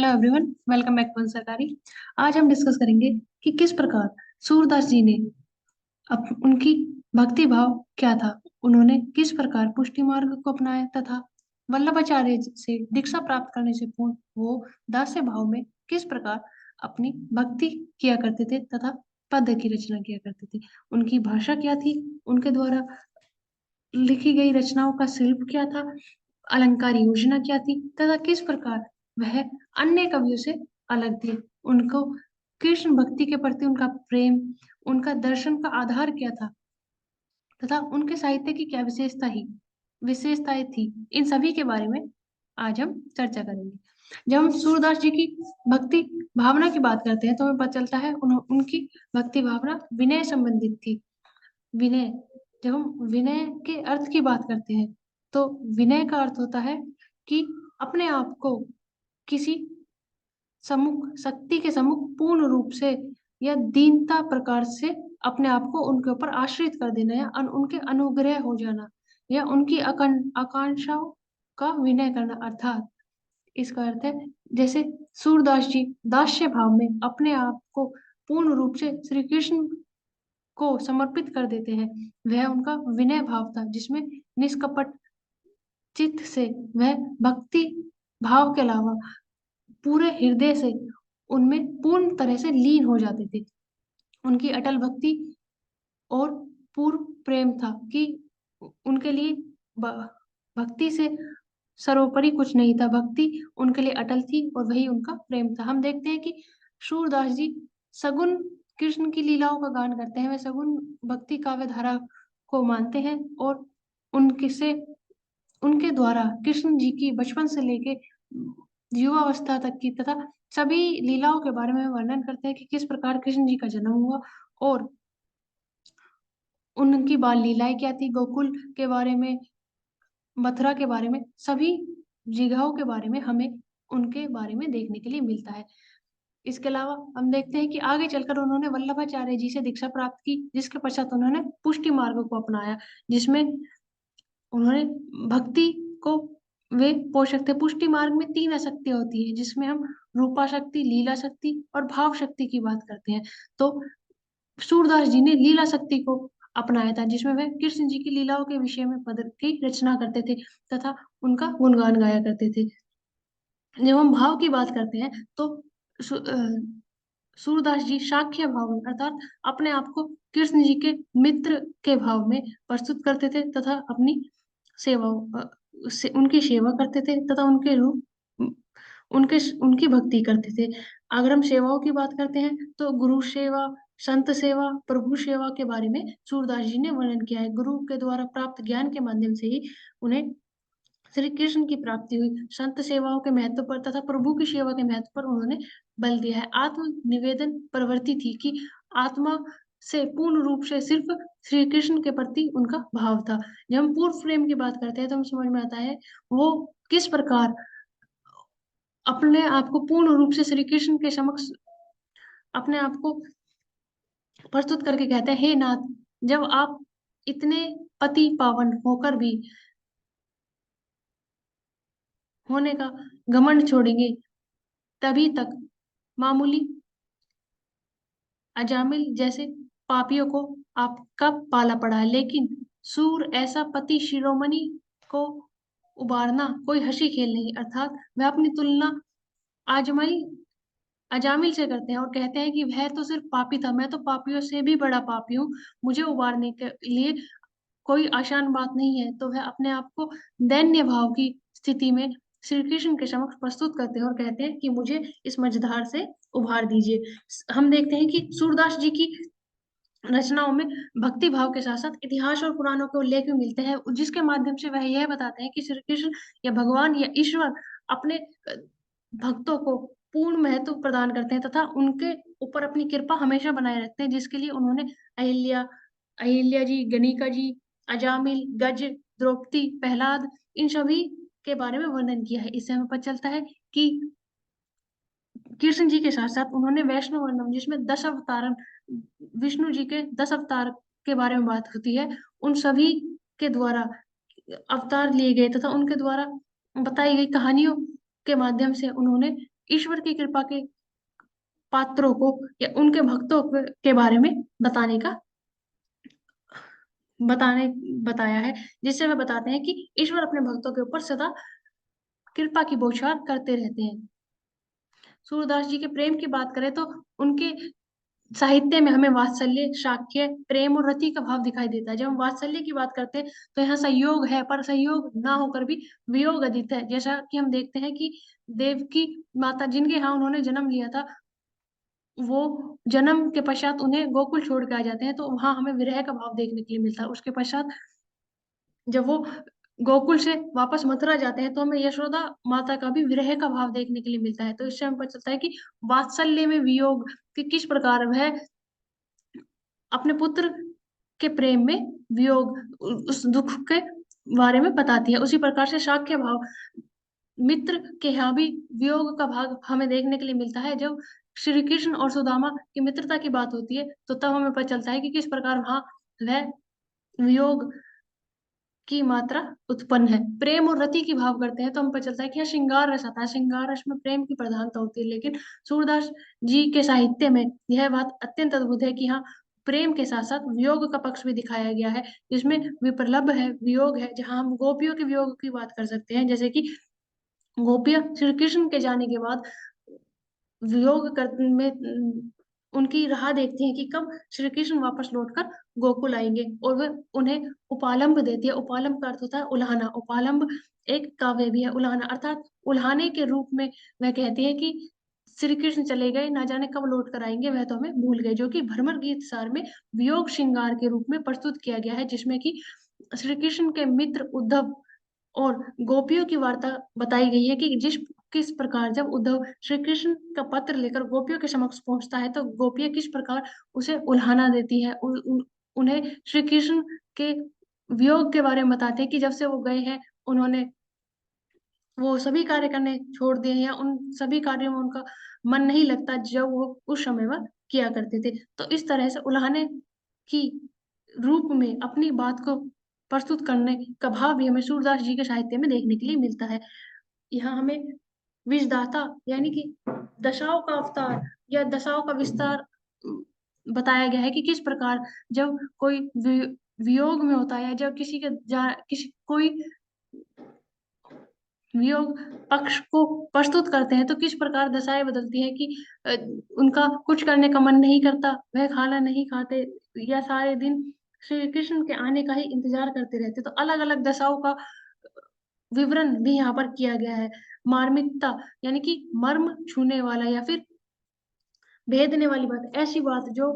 Hello everyone, welcome back to Sarkari. आज हम discuss करेंगे कि किस प्रकार सूरदास जी ने उनकी भक्ति भाव क्या था। उन्होंने किस प्रकार पुष्टि मार्ग को अपनाया तथा वल्लभाचार्य से दीक्षा प्राप्त करने से पूर्व वो दास्य भाव में किस प्रकार अपनी भक्ति किया करते थे तथा पद्य की रचना किया करते थे। उनकी भाषा क्या थी, उनके द्वारा लिखी गई रचनाओं का शिल्प क्या था, अलंकार योजना क्या थी तथा किस प्रकार वह अन्य कवियों से अलग थे। उनको कृष्ण भक्ति के प्रति उनका प्रेम, उनका दर्शन का आधार क्या था तथा उनके साहित्य की क्या विशेषताएं थी, इन सभी के बारे में आज हम चर्चा करेंगे। जब हम सूरदास जी की भक्ति भावना की बात करते हैं तो हमें पता चलता है उनकी भक्ति भावना विनय संबंधित थी। विनय, जब हम विनय के अर्थ की बात करते हैं तो विनय का अर्थ होता है कि अपने आप को किसी शक्ति के सम्मुख पूर्ण रूप से या दीनता प्रकार से अपने आप को उनके ऊपर आश्रित कर देना या उनके अनुग्रह हो जाना या उनकी आकांक्षाओं का विनय करना। अर्थात इसका अर्थ है जैसे सूरदास जी दास्य भाव में अपने आप को पूर्ण रूप से श्री कृष्ण को समर्पित कर देते हैं, वह उनका विनय भाव था जिसमें निष्कपट चित्त से वह भक्ति भाव के अलावा पूरे हृदय से उनमें पूर्ण तरह से लीन हो जाते थे। उनकी अटल भक्ति और पूर्ण प्रेम था कि उनके लिए भक्ति से सर्वोपरि कुछ नहीं था। भक्ति उनके लिए अटल थी और वही उनका प्रेम था। हम देखते हैं कि सूरदास जी सगुन कृष्ण की लीलाओं का गान करते हैं, वे सगुन भक्ति काव्य धारा को मानते हैं और उनके से उनके द्वारा कृष्ण जी की बचपन से लेके युवावस्था तक की तथा सभी लीलाओं के बारे में वर्णन करते हैं कि किस प्रकार कृष्ण जी का जन्म हुआ और उनकी बाल लीलाएं क्या थी, गोकुल के बारे में, मथुरा के बारे में, सभी जगहों के बारे में हमें उनके बारे में देखने के लिए मिलता है। इसके अलावा हम देखते हैं कि आगे चलकर उन्होंने वल्लभाचार्य जी से दीक्षा प्राप्त की, जिसके पश्चात उन्होंने पुष्टि मार्ग को अपनाया, जिसमें उन्होंने भक्ति को वे पोषक थे। पुष्टि मार्ग में 3 शक्तियां होती है जिसमें हम रूपा शक्ति, लीला शक्ति और भाव शक्ति की बात करते हैं। तो सूरदास जी ने लीला शक्ति को अपनाया था जिसमें वे कृष्ण जी की लीलाओं के विषय में पद की रचना करते थे तथा उनका गुणगान गाया करते थे। जब हम भाव की बात करते हैं तो सूरदास जी शाक्य भाव में अर्थात अपने आप को कृष्ण जी के मित्र के भाव में प्रस्तुत करते थे तथा अपनी सेवा उनकी सेवा करते थे तथा उनके रूप उनके उनकी भक्ति करते थे। अगर हम सेवाओं की बात करते हैं तो गुरु सेवा, संत सेवा, प्रभु सेवा के बारे में सूरदास जी ने वर्णन किया है। गुरु के द्वारा प्राप्त ज्ञान के माध्यम से ही उन्हें श्री कृष्ण की प्राप्ति हुई। संत सेवाओं के महत्व पर तथा प्रभु की सेवा के महत्व पर उन्होंने बल दिया है। आत्म निवेदन प्रवृत्ति थी कि आत्मा से पूर्ण रूप से सिर्फ श्री कृष्ण के प्रति उनका भाव था। जब हम पूर्व प्रेम की बात करते हैं तो हम समझ में आता है वो किस प्रकार अपने आप को पूर्ण रूप से श्री कृष्ण के समक्ष अपने आप को प्रस्तुत करके कहते हैं, हे नाथ, जब आप इतने पति पावन होकर भी होने का घमंड छोड़ेंगे तभी तक मामूली अजामिल जैसे पापियों को आपका पाला पड़ा है, लेकिन सूर ऐसा पति शिरोमणि को उबारना कोई हंसी खेल नहीं। अर्थात वह अपनी तुलना आजमाई अजामिल से करते हैं और कहते हैं कि वह तो सिर्फ पापी था, मैं तो पापियों से भी बड़ा पापी हूँ, मुझे उबारने के लिए कोई आसान बात नहीं है। तो वह अपने आप को दैन्य भाव की स्थिति में श्री कृष्ण के समक्ष प्रस्तुत करते हैं और कहते हैं कि मुझे इस मझधार से उभार दीजिए। हम देखते हैं कि सूरदास जी की रचनाओं में भक्ति भाव के साथ साथ इतिहास और पुराणों के उल्लेख भी मिलते हैं, जिसके माध्यम से वह यह बताते हैं कि श्री कृष्ण या भगवान या ईश्वर अपने भक्तों को पूर्ण महत्व प्रदान करते हैं तथा उनके ऊपर अपनी कृपा हमेशा बनाए रखते हैं, जिसके लिए उन्होंने अहिल्या जी, गणिका जी, अजामिल, गज, द्रौपदी, प्रहलाद, इन सभी के बारे में वर्णन किया है। इससे हमें पता चलता है कि कृष्ण जी के साथ साथ उन्होंने वैष्णव वर्णन जिसमें 10 अवतारण विष्णु जी के 10 अवतार के बारे में बात होती है, उन सभी के द्वारा अवतार लिए गए तथा उनके द्वारा बताई गई कहानियों के माध्यम से उन्होंने ईश्वर की कृपा के पात्रों को या उनके भक्तों के बारे में बताने का बताने बताया है, जिससे वे बताते हैं कि ईश्वर अपने भक्तों के ऊपर सदा कृपा की बौछार करते रहते हैं। सूरदास जी के प्रेम की बात करें तो उनके साहित्य में हमें वात्सल्य, शाक्य, प्रेम और रति का भाव दिखाई देता है। जब हम वात्सल्य की बात करते हैं तो यहाँ संयोग है, पर संयोग ना होकर भी वियोग अधिक है। जैसा कि हम देखते हैं कि देवकी माता जिनके यहाँ उन्होंने जन्म लिया था, वो जन्म के पश्चात उन्हें गोकुल छोड़ के आ जाते हैं, तो वहां हमें विरह का भाव देखने के लिए मिलता है। उसके पश्चात जब वो गोकुल से वापस मथुरा जाते हैं तो हमें यशोदा माता का भी विरह का भाव देखने के लिए मिलता है। तो इससे हमें पता चलता है कि वात्सल्य में वियोग कि किस प्रकार वह अपने पुत्र के प्रेम में वियोग उस दुख के बारे में बताती है। उसी प्रकार से शाक्य भाव मित्र के यहाँ भी वियोग का भाग हमें देखने के लिए मिलता है। जब श्री कृष्ण और सुदामा की मित्रता की बात होती है तो तब हमें पता चलता है कि किस प्रकार वहां वह वियोग की मात्रा उत्पन्न है। प्रेम और रति की भाव करते हैं तो हमें पता चलता है कि यहाँ श्रृंगार रस आता है। श्रृंगार रस में प्रेम की प्रधानता होती है, लेकिन सूरदास जी के साहित्य में यह बात अत्यंत अद्भुत है कि हाँ, प्रेम के साथ साथ वियोग का पक्ष भी दिखाया गया है, जिसमें विप्रलभ है, वियोग है। जहाँ हम गोपियों के वियोग की बात कर सकते हैं, जैसे कि गोपियां श्री कृष्ण के जाने के बाद वियोग कर में उनकी राह देखती हैं कि कब श्री कृष्ण वापस लौटकर गोकुल आएंगे, और वह उन्हें उपालंब देती है। उपालंब का अर्थ होता है उल्हाना। उपालंब एक काव्य भी है। उल्हाना अर्थात उल्हाने के रूप में वह कहती है कि श्री कृष्ण चले गए, ना जाने कब लौट कर आएंगे, वह तो हमें भूल गए, जो कि भ्रमर गीत सार में वियोग श्रृंगार के रूप में प्रस्तुत किया गया है, जिसमें कि श्री कृष्ण के मित्र उद्धव और गोपियों की वार्ता बताई गई है कि किस प्रकार जब उद्धव श्री कृष्ण का पत्र लेकर गोपियों के समक्ष पहुंचता है तो गोपियां किस प्रकार उसे उल्हाना देती है, उन्हें श्री कृष्ण के वियोग के बारे में बताते हैं कि जब से वो गए हैं उन्होंने वो सभी कार्य करने छोड़ दिए हैं, उन सभी कार्यों में उनका मन नहीं लगता जब वो उस समय वह किया करते थे। तो इस तरह से उल्हाने की रूप में अपनी बात को प्रस्तुत करने का भाव भी हमें सूरदास जी के साहित्य में देखने के लिए मिलता है। यहाँ हमें विषदाता यानी कि दशाओं का अवतार या दशाओं का विस्तार बताया गया है कि किस प्रकार जब कोई वियोग में होता है, या जब किसी कोई वियोग पक्ष को प्रस्तुत करते हैं तो किस प्रकार दशाएं बदलती है कि अ, उनका कुछ करने का मन नहीं करता, वह खाना नहीं खाते, या सारे दिन श्री कृष्ण के आने का ही इंतजार करते रहते। तो अलग अलग दशाओं का विवरण भी यहाँ पर किया गया है। मार्मिकता यानी कि मर्म छूने वाला या फिर भेदने वाली बात, ऐसी बात जो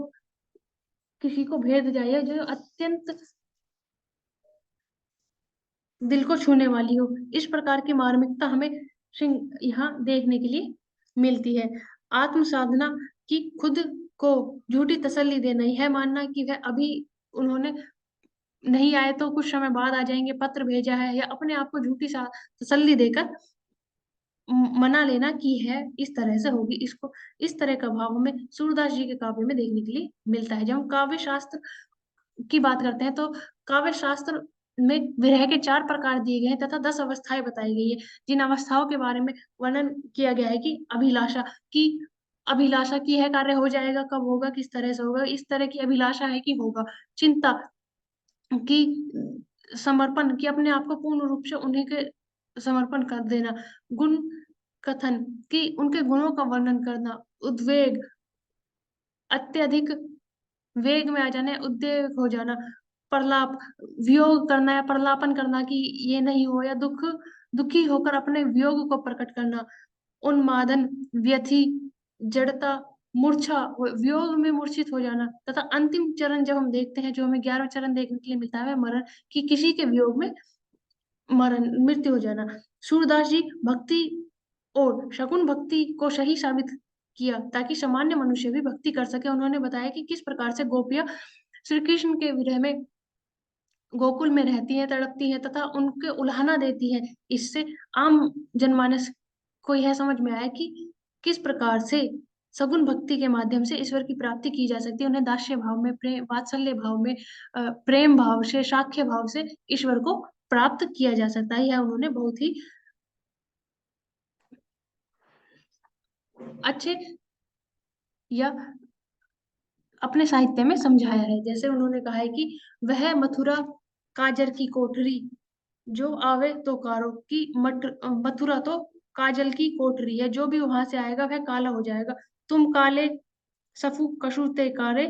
किसी को भेद जाए या जो अत्यंत दिल को छूने वाली हो, इस प्रकार की मार्मिकता हमें यहाँ देखने के लिए मिलती है। आत्म साधना की खुद को झूठी तसल्ली देना, यह मानना कि वह अभी उन्होंने नहीं आए तो कुछ समय बाद आ जाएंगे, पत्र भेजा है, या अपने आप को झूठी तसल्ली देकर मना लेना कि है इस तरह से होगी, इसको इस तरह का भाव हमें सूरदास जी के काव्य में देखने के लिए मिलता है। जब हम काव्य शास्त्र की बात करते हैं तो काव्य शास्त्र में विरह के 4 प्रकार दिए गए हैं तथा 10 अवस्थाएं बताई गई है, जिन अवस्थाओं के बारे में वर्णन किया गया है कि की अभिलाषा की है कार्य हो जाएगा, कब होगा, किस तरह से होगा, इस तरह की अभिलाषा है कि होगा। चिंता की समर्पण की अपने आप को पूर्ण रूप से उन्हीं के समर्पण कर देना। गुण कथन की उनके गुणों का वर्णन करना। उद्वेग अत्यधिक वेग में आ जाना, उद्वेग हो जाना। प्रलाप वियोग करना या प्रलापन करना कि ये नहीं हो, या दुखी होकर अपने वियोग को प्रकट करना। उन्मादन व्यथी जड़ता मूर्छा वियोग में मूर्छित हो जाना। तथा अंतिम चरण जब हम देखते हैं, जो हमें 11वां चरण देखने के लिए मिलता है, वह मरण कि किसी के वियोग में मरण मृत्यु हो जाना। सूरदास जी भक्ति और शकुन भक्ति को सही साबित किया ताकि सामान्य मनुष्य भी भक्ति कर सके। उन्होंने बताया कि किस प्रकार से गोपियां श्री कृष्ण के विरह में गोकुल में रहती हैं, तड़पती हैं तथा उनके उल्हाना देती हैं। इससे आम जनमानस को यह समझ में आया कि किस प्रकार से सगुण भक्ति के माध्यम से ईश्वर की प्राप्ति की जा सकती है। उन्हें दास्य भाव में, प्रेम वात्सल्य भाव में, प्रेम भाव से, साख्य भाव से ईश्वर को प्राप्त किया जा सकता है। यह उन्होंने बहुत ही अच्छे या अपने साहित्य में समझाया है। जैसे उन्होंने कहा है कि वह मथुरा काजर की कोठरी, जो आवे तो कारो की मथुरा तो काजल की कोठरी है, जो भी वहां से आएगा वह काला हो जाएगा। तुम काले सफु कशु ते कारे,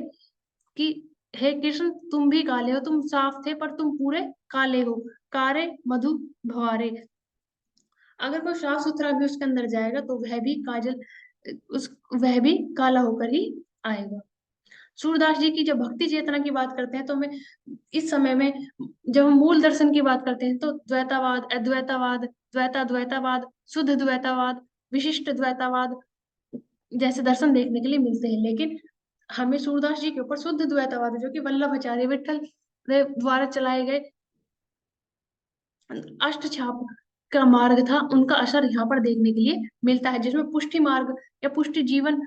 कि हे कृष्ण तुम भी काले हो, तुम साफ थे पर तुम पूरे काले हो। कारे मधु भवारे, अगर कोई साफ सुथरा भी उसके अंदर जाएगा तो वह भी काजल, उस वह भी काला होकर ही आएगा। सूरदास जी की जब भक्ति चेतना की बात करते हैं तो हमें इस समय में, जब हम मूल दर्शन की बात करते हैं तो द्वैतावाद, अद्वैतावाद, द्वैताद्वैतावाद, शुद्ध द्वैतावाद, विशिष्ट द्वैतावाद जैसे दर्शन देखने के लिए मिलते हैं। लेकिन हमें सूरदास जी के ऊपर शुद्ध द्वैतावाद, जो कि वल्लभाचार्य विठल देव द्वारा चलाए गए अष्टछाप का मार्ग था, उनका असर यहाँ पर देखने के लिए मिलता है, जिसमें पुष्टि मार्ग या पुष्टि जीवन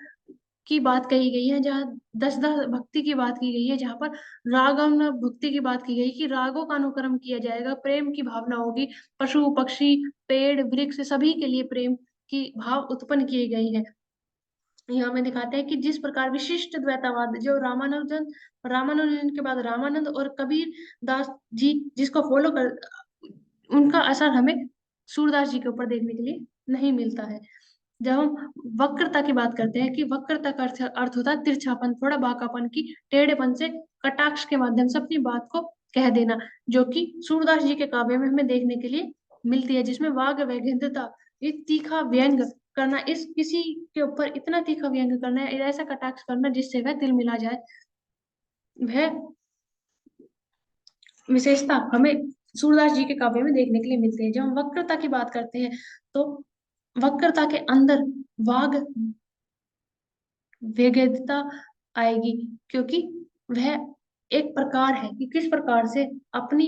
की बात कही गई है, जहाँ दस दस भक्ति की बात की गई है, जहाँ पर रागम भक्ति की बात की गई कि रागों का अनुकरण किया जाएगा, प्रेम की भावना होगी, पशु पक्षी पेड़ वृक्ष सभी के लिए प्रेम की भाव उत्पन्न किए गए हैं। यहाँ हमें दिखाते हैं कि जिस प्रकार विशिष्ट द्वैतावाद जो रामानुजन के बाद रामानंद और कबीर दास जी जिसको फॉलो कर, उनका असर हमें सूरदास जी के ऊपर देखने के लिए नहीं मिलता है। जब हम वक्रता की बात करते हैं कि वक्रता का अर्थ होता है तिरछापन, थोड़ा बांकापन की, टेढ़ेपन से कटाक्ष के माध्यम से अपनी बात को कह देना, जो कि सूरदास जी के काव्य में हमें देखने के लिए मिलती है, जिसमें वाग वैघ्रता, ये तीखा व्यंग करना, इस किसी के ऊपर इतना तीखा व्यंग करना, ऐसा कटाक्ष करना जिससे वह तिल मिला जाए, वह विशेषता हमें सूरदास जी के काव्य में देखने के लिए मिलती है। जब हम वक्रता की बात करते हैं तो वक्रता के अंदर वाग वेगेदता आएगी, क्योंकि वह एक प्रकार है कि किस प्रकार से अपनी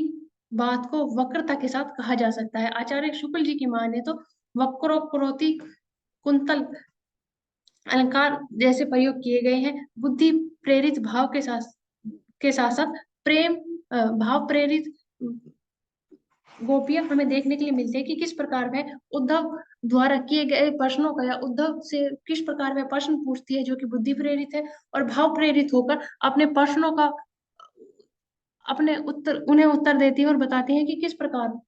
बात को वक्रता के साथ कहा जा सकता है। आचार्य शुक्ल जी की माने तो वक्रोक्रोति कुंतल अलंकार जैसे प्रयोग किए गए हैं, बुद्धि प्रेरित भाव के साथ साथ प्रेम भाव प्रेरित गोपियां हमें देखने के लिए मिलती है कि किस प्रकार में उद्धव द्वारा किए गए प्रश्नों का, या उद्धव से किस प्रकार में प्रश्न पूछती है जो कि बुद्धि प्रेरित है, और भाव प्रेरित होकर अपने प्रश्नों का अपने उत्तर उन्हें उत्तर देती है और बताती है कि किस प्रकार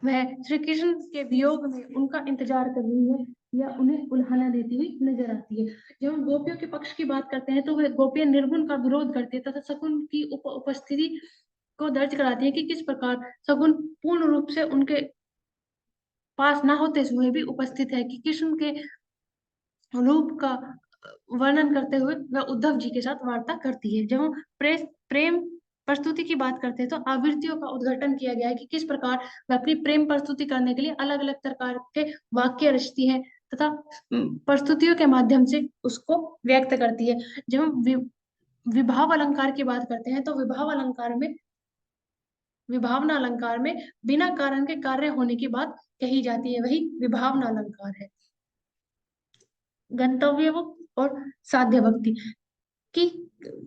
वह श्री कृष्ण के वियोग में उनका इंतजार कर रही है या उन्हें उल्हाना देती हुई नजर आती है। जब हम गोपियों के पक्ष की बात करते हैं तो वह गोपियां निर्गुण का विरोध करती है तथा सगुण की उपस्थिति को दर्ज कराती है कि किस प्रकार सगुण पूर्ण रूप से उनके पास ना होते हुए भी उपस्थित है, कि कृष्ण के रूप का वर्णन करते हुए वह उद्धव जी के साथ वार्ता करती है। जब हम प्रेम प्रस्तुति की बात करते हैं तो आवृत्तियों का उद्घाटन किया गया है कि किस प्रकार वह अपनी प्रेम प्रस्तुति करने के लिए अलग अलग प्रकार के वाक्य रचती है तथा प्रस्तुतियों के माध्यम से उसको व्यक्त करती है। जब हम विभाव अलंकार की बात करते हैं तो विभावना अलंकार में बिना कारण के कार्य होने की बात कही जाती है, वही विभावना अलंकार है। गंतव्य और साध्य भक्ति की,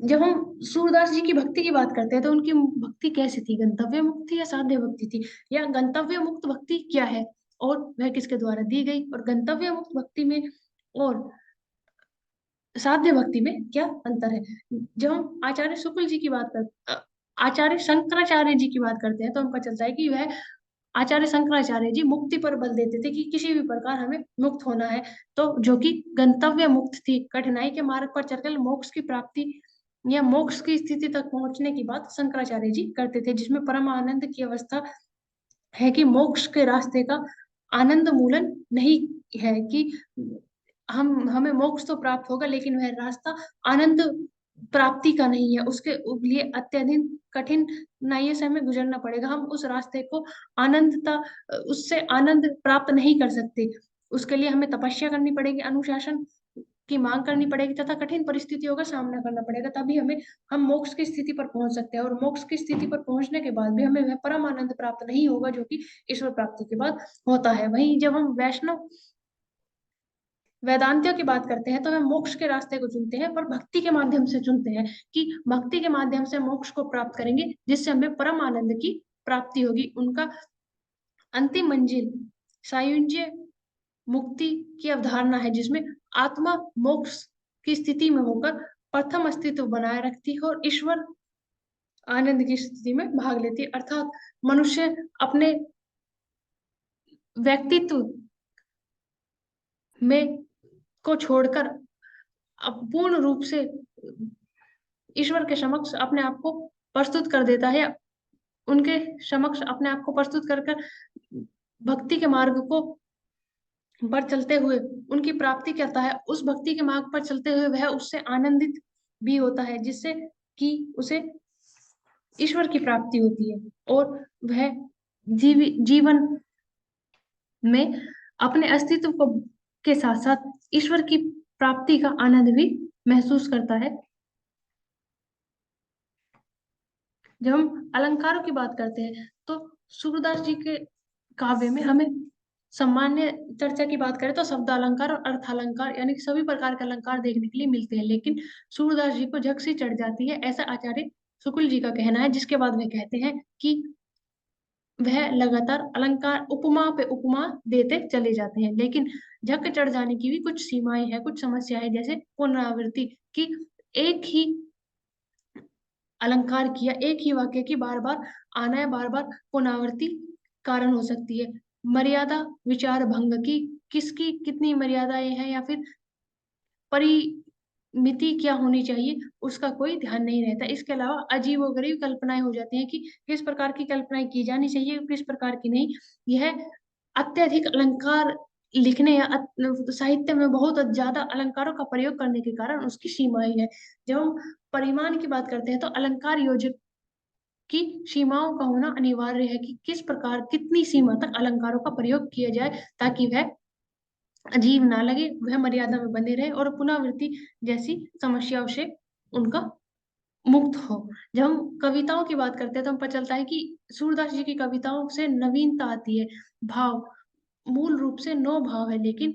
जब हम सूरदास जी की भक्ति की बात करते हैं तो उनकी भक्ति कैसी थी, गंतव्य मुक्त थी या साध्य भक्ति थी, या गंतव्य मुक्त भक्ति क्या है और वह किसके द्वारा दी गई, और गंतव्य मुक्त भक्ति में और साध्य भक्ति में क्या अंतर है। जब हम आचार्य शुक्ल जी की बात कर आचार्य शंकराचार्य जी की बात करते हैं तो हमको चलता है कि वह आचार्य शंकराचार्य जी मुक्ति पर बल देते थे कि किसी भी प्रकार हमें मुक्त होना है, तो जो कि गंतव्य मुक्त थी, कठिनाई के मार्ग पर चलकर मोक्ष की प्राप्ति या मोक्ष की स्थिति तक पहुंचने की बात शंकराचार्य जी करते थे, जिसमें परम आनंद की अवस्था है कि मोक्ष के रास्ते का आनंद मूलन नहीं है, कि हम हमें मोक्ष तो प्राप्त होगा लेकिन वह रास्ता आनंद प्राप्ति का नहीं है, उसके लिए अत्यधिक कठिनाइयों से हमें गुजरना पड़ेगा, हम उस रास्ते को आनंदता उससे आनंद प्राप्त नहीं कर सकते, उसके लिए हमें तपस्या करनी पड़ेगी, अनुशासन की मांग करनी पड़ेगी तथा कठिन परिस्थितियों का सामना करना पड़ेगा, तभी हम मोक्ष की स्थिति पर पहुंच सकते हैं। और मोक्ष की स्थिति पर पहुंचने के बाद भी हमें वह परम आनंद प्राप्त नहीं होगा जो कि ईश्वर प्राप्ति के बाद होता है। वहीं जब हम वैष्णव वेदांतियों की बात करते हैं तो वे मोक्ष के रास्ते को चुनते हैं पर भक्ति के माध्यम से चुनते हैं, कि भक्ति के माध्यम से मोक्ष को प्राप्त करेंगे जिससे हमें परम आनंद की प्राप्ति होगी। उनका अंतिम मंजिल सायुज्य मुक्ति की अवधारणा है, जिसमें आत्मा मोक्ष की स्थिति में होकर प्रथम अस्तित्व बनाए रखती है और ईश्वर आनंद की स्थिति में भाग लेती है। अर्थात मनुष्य अपने व्यक्तित्व में को छोड़कर पूर्ण रूप से ईश्वर के समक्ष अपने आप को प्रस्तुत कर देता है, उनके समक्ष अपने आप को प्रस्तुत कर कर भक्ति के मार्ग को पर चलते हुए उनकी प्राप्ति करता है। उस भक्ति के मार्ग पर चलते हुए वह उससे आनंदित भी होता है, जिससे कि उसे ईश्वर की प्राप्ति होती है और वह जीवन में अपने अस्तित्व को के साथ साथ ईश्वर की प्राप्ति का आनंद भी महसूस करता है। जब हम अलंकारों की बात करते हैं तो सूरदास जी के काव्य में हमें सामान्य चर्चा की बात करें तो शब्द अलंकार और अर्थ अलंकार यानी कि सभी प्रकार के अलंकार देखने के लिए मिलते हैं, लेकिन सूरदास जी को झक सी चढ़ जाती है, ऐसा आचार्य शुक्ल जी का कहना है। जिसके बाद वे कहते हैं कि वह लगातार अलंकार उपमा पे उपमा देते चले जाते हैं, लेकिन झक चढ़ जाने की भी कुछ सीमाएं हैं, कुछ समस्या है, जैसे पुनरावृत्ति की। एक ही अलंकार किया, एक ही वाक्य की बार बार आना है, बार बार पुनरावृत्ति कारण हो सकती है। मर्यादा विचार भंग की, किसकी कितनी मर्यादाएं हैं या फिर परिमिति क्या होनी चाहिए, उसका कोई ध्यान नहीं रहता। इसके अलावा अजीबोगरीब कल्पनाएं हो जाती हैं कि किस प्रकार की कल्पनाएं की जानी चाहिए, किस प्रकार की नहीं। यह अत्यधिक अलंकार लिखने या साहित्य में बहुत ज्यादा अलंकारों का प्रयोग करने के कारण उसकी सीमाएं हैं। जब हम परिमाण की बात करते हैं तो अलंकार योजक की सीमाओं का होना अनिवार्य है कि किस प्रकार कितनी सीमा तक अलंकारों का प्रयोग किया जाए ताकि वह अजीब ना लगे, वह मर्यादा में बने रहे और पुनरावृत्ति जैसी समस्याओं से उनका मुक्त हो। जब हम कविताओं की बात करते हैं तो हम पता चलता है कि सूरदास जी की कविताओं से नवीनता आती है। भाव मूल रूप से 9 भाव है, लेकिन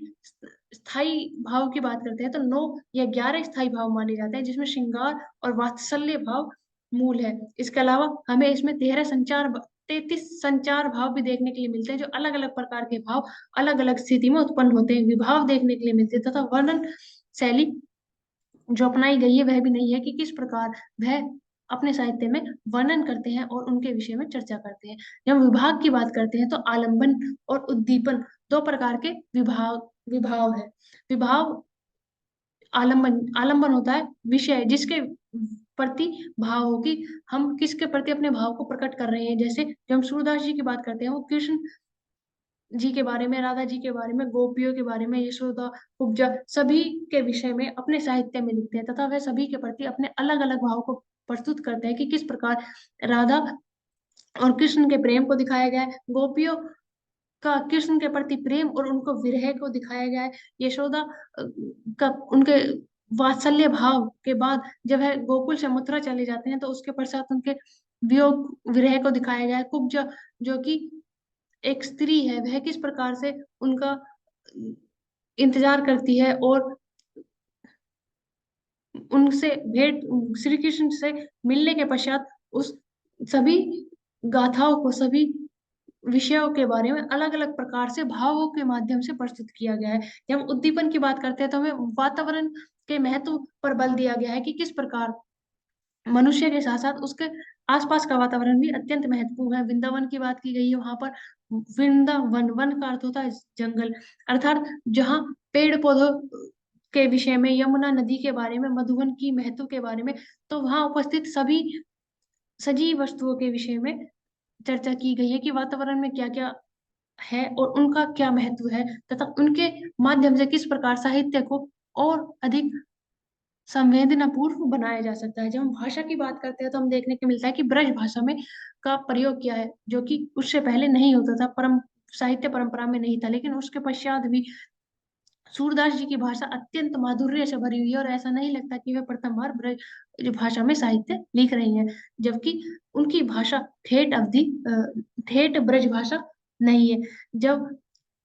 स्थाई भाव की बात करते हैं तो 9 या 11 स्थाई भाव माने जाते हैं, जिसमें श्रृंगार और वात्सल्य भाव मूल है। इसके अलावा हमें इसमें 33 संचार भाव भी देखने के लिए मिलते हैं, जो अलग अलग प्रकार के भाव अलग अलग स्थिति में उत्पन्न होते हैं, विभाव देखने के लिए मिलते हैं, तथा वर्णन शैली जो अपनाई गई है वह भी नहीं है कि किस प्रकार वह अपने साहित्य में वर्णन करते हैं और उनके विषय में चर्चा करते हैं। जब विभाग की बात करते हैं तो आलंबन और उद्दीपन 2 प्रकार के विभाव है। विभाव आलंबन आलंबन होता है विषय जिसके प्रति भाव हो कि हम किसके प्रति अपने भाव को प्रकट कर रहे हैं। जैसे जब हम सूरदास जी की बात करते हैं वो कृष्ण जी के बारे में, राधा जी के बारे में, गोपियों के बारे में, यशोदा, उपजा सभी के विषय में अपने साहित्य में लिखते हैं, तथा वह सभी के प्रति अपने अलग अलग भाव को प्रस्तुत करते हैं कि किस प्रकार राधा और कृष्ण के प्रेम को दिखाया गया है, गोपियों का कृष्ण के प्रति प्रेम और उनको विरह को दिखाया गया है, यशोदा का उनके वात्सल्य भाव के बाद जब है गोकुल से मथुरा चले जाते हैं तो उसके पश्चात उनके वियोग विरह को दिखाया गया है। कुब्जा जो कि एक स्त्री है, वह किस प्रकार से उनका इंतजार करती है और उनसे भेंट श्री कृष्ण से मिलने के पश्चात उस सभी गाथाओं को, सभी विषयों के बारे में अलग अलग प्रकार से भावों के माध्यम से प्रस्तुत किया गया है। जब हम उद्दीपन की बात करते हैं तो हमें वातावरण के महत्व पर बल दिया गया है कि किस प्रकार मनुष्य के साथ साथ उसके आसपास का वातावरण भी अत्यंत महत्वपूर्ण है। वृंदावन की बात की गई है, वहां पर वृंदावन, वन का अर्थ होता है जंगल, अर्थात जहाँ पेड़ पौधों के विषय में, यमुना नदी के बारे में, मधुबन की महत्व के बारे में, तो वहां उपस्थित सभी सजीव वस्तुओं के विषय में चर्चा की गई है कि वातावरण में क्या क्या है और उनका क्या महत्व है, तथा उनके माध्यम से किस प्रकार साहित्य को और अधिक संवेदनापूर्व बनाया जा सकता है। जब हम भाषा की बात करते हैं तो हम देखने को मिलता है कि ब्रज भाषा में का प्रयोग किया है, जो कि उससे पहले नहीं होता था, साहित्य परंपरा में नहीं था, लेकिन उसके पश्चात भी सूरदास जी की भाषा अत्यंत माधुर्य से भरी हुई है और ऐसा नहीं लगता कि वे प्रथम बार ब्रज जो भाषा में साहित्य लिख रही हैं, जबकि उनकी भाषा ठेठ ब्रज भाषा नहीं है। जब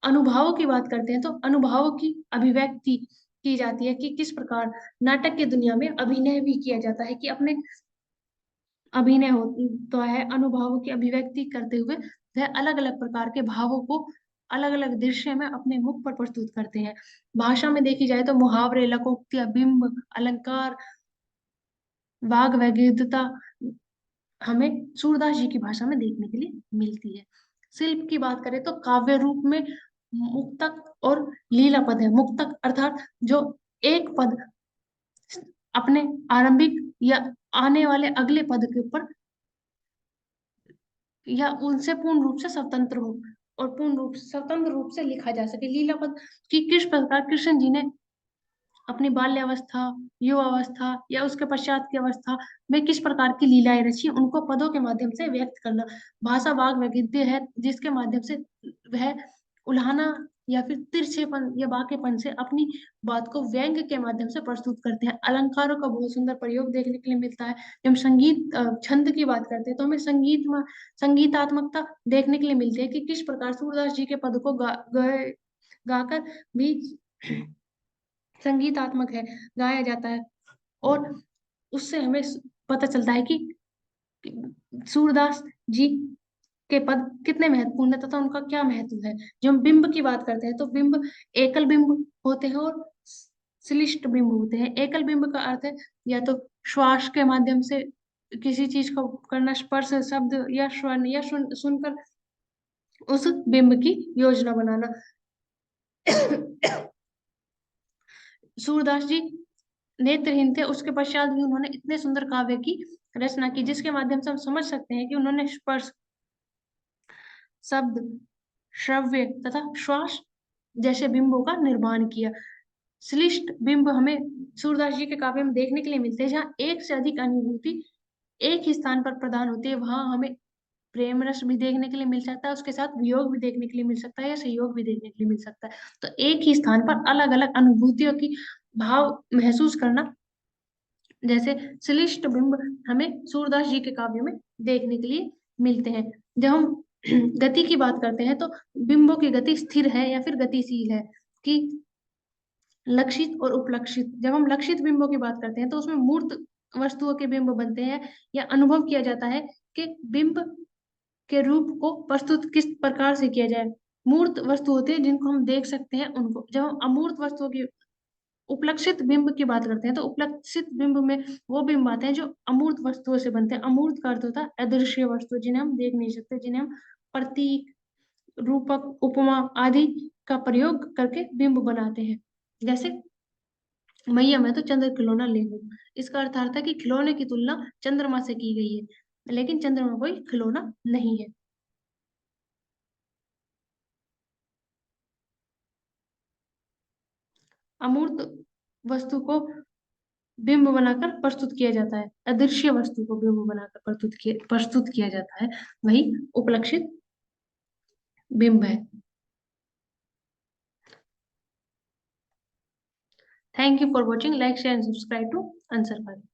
अनुभवों की बात करते हैं तो अनुभवों की अभिव्यक्ति की जाती है कि किस प्रकार नाटक की दुनिया में अभिनय भी किया जाता है, कि अपने अभिनय होता है, अनुभवों की अभिव्यक्ति करते हुए वह अलग अलग प्रकार के भावों को अलग अलग दृश्य में अपने मुख पर प्रस्तुत करते हैं। भाषा में देखी जाए तो मुहावरे, लोकोक्तियां, बिंब, अलंकार, वाग वैगेध्यता हमें सूरदास जी की भाषा में देखने के लिए मिलती है। शिल्प की बात करें तो काव्य रूप में मुक्तक और लीला पद है। मुक्तक अर्थात जो एक पद अपने आरंभिक या आने वाले अगले पद के ऊपर या उनसे पूर्ण रूप से स्वतंत्र हो और पूर्ण रूप स्वतंत्र रूप से लिखा जा सके। लीला पद की किस प्रकार कृष्ण जी ने अपनी बाल्यावस्था, युवावस्था या उसके पश्चात की अवस्था में किस प्रकार की लीलाएं रची, उनको पदों के माध्यम से व्यक्त करना। भाषा वाग वैगद्य है जिसके माध्यम से वह उल्हाना या फिर तिरछेपन या बाकेपन से अपनी बात को व्यंग के माध्यम से प्रस्तुत करते हैं। अलंकारों का बहुत सुंदर प्रयोग देखने के लिए मिलता है। जब हम संगीत छंद की बात करते हैं तो हमें संगीतात्मकता देखने के लिए मिलती है कि किस प्रकार सूरदास जी के पद को गाकर भी संगीतात्मक है, गाया जाता है। और उससे हमें पता चलता है कि सूरदास जी के पद कितने महत्वपूर्ण है तथा उनका क्या महत्व है। जब हम बिंब की बात करते हैं तो बिंब एकल बिंब होते हैं और श्लिष्ट बिंब होते हैं। एकल बिंब का अर्थ है या तो श्वास के माध्यम से किसी चीज को करना, स्पर्श, शब्द या स्वर्ण या सुनकर उस बिंब की योजना बनाना। सूरदास जी नेत्रहीन थे, उसके पश्चात भी उन्होंने इतने सुंदर काव्य की रचना की जिसके माध्यम से हम समझ सकते हैं कि उन्होंने स्पर्श, शब्द, श्रव्य तथा श्वास जैसे बिंबों का निर्माण किया। श्लिष्ट बिंब हमें सूरदास जी के काव्य में देखने के लिए मिलते हैं जहाँ एक से अधिक अनुभूति एक ही स्थान पर प्रदान होती है। वहां हमें प्रेम रस भी देखने के लिए मिल सकता है, उसके साथ वियोग भी देखने के लिए मिल सकता है या सहयोग भी देखने के लिए मिल सकता है। तो एक ही स्थान पर अलग अलग अनुभूतियों की भाव महसूस करना, जैसे श्लिष्ट बिंब हमें सूरदास जी के काव्य में देखने के लिए मिलते हैं। जब हम गति की बात करते हैं तो बिंबों की गति स्थिर है या फिर गतिशील है, कि लक्षित और उपलक्षित। जब हम लक्षित बिंबों की बात करते हैं तो उसमें मूर्त वस्तुओं के बिंब बनते हैं या अनुभव किया जाता है कि बिंब के रूप को प्रस्तुत किस प्रकार से किया जाए। मूर्त वस्तु होते हैं जिनको हम देख सकते हैं उनको। जब हम अमूर्त वस्तुओं की, उपलक्षित बिंब की बात करते हैं तो उपलक्षित बिंब में वो बिंब आते हैं जो अमूर्त वस्तुओं से बनते हैं। अमूर्त का अर्थ होता है अदृश्य वस्तु, जिन्हें हम देख नहीं सकते, जिन्हें हम प्रतीक, रूपक, उपमा आदि का प्रयोग करके बिंब बनाते हैं। जैसे मैया मैं तो चंद्र खिलौना ले लूं, इसका अर्थ है कि खिलौने की तुलना चंद्रमा से की गई है, लेकिन चंद्रमा कोई खिलौना नहीं है। अमूर्त वस्तु को बिंब बनाकर प्रस्तुत किया जाता है, अदृश्य वस्तु को बिंब बनाकर प्रस्तुत किया जाता है, वही उपलक्षित बिंब है। Thank you for watching, like share and subscribe to answer file.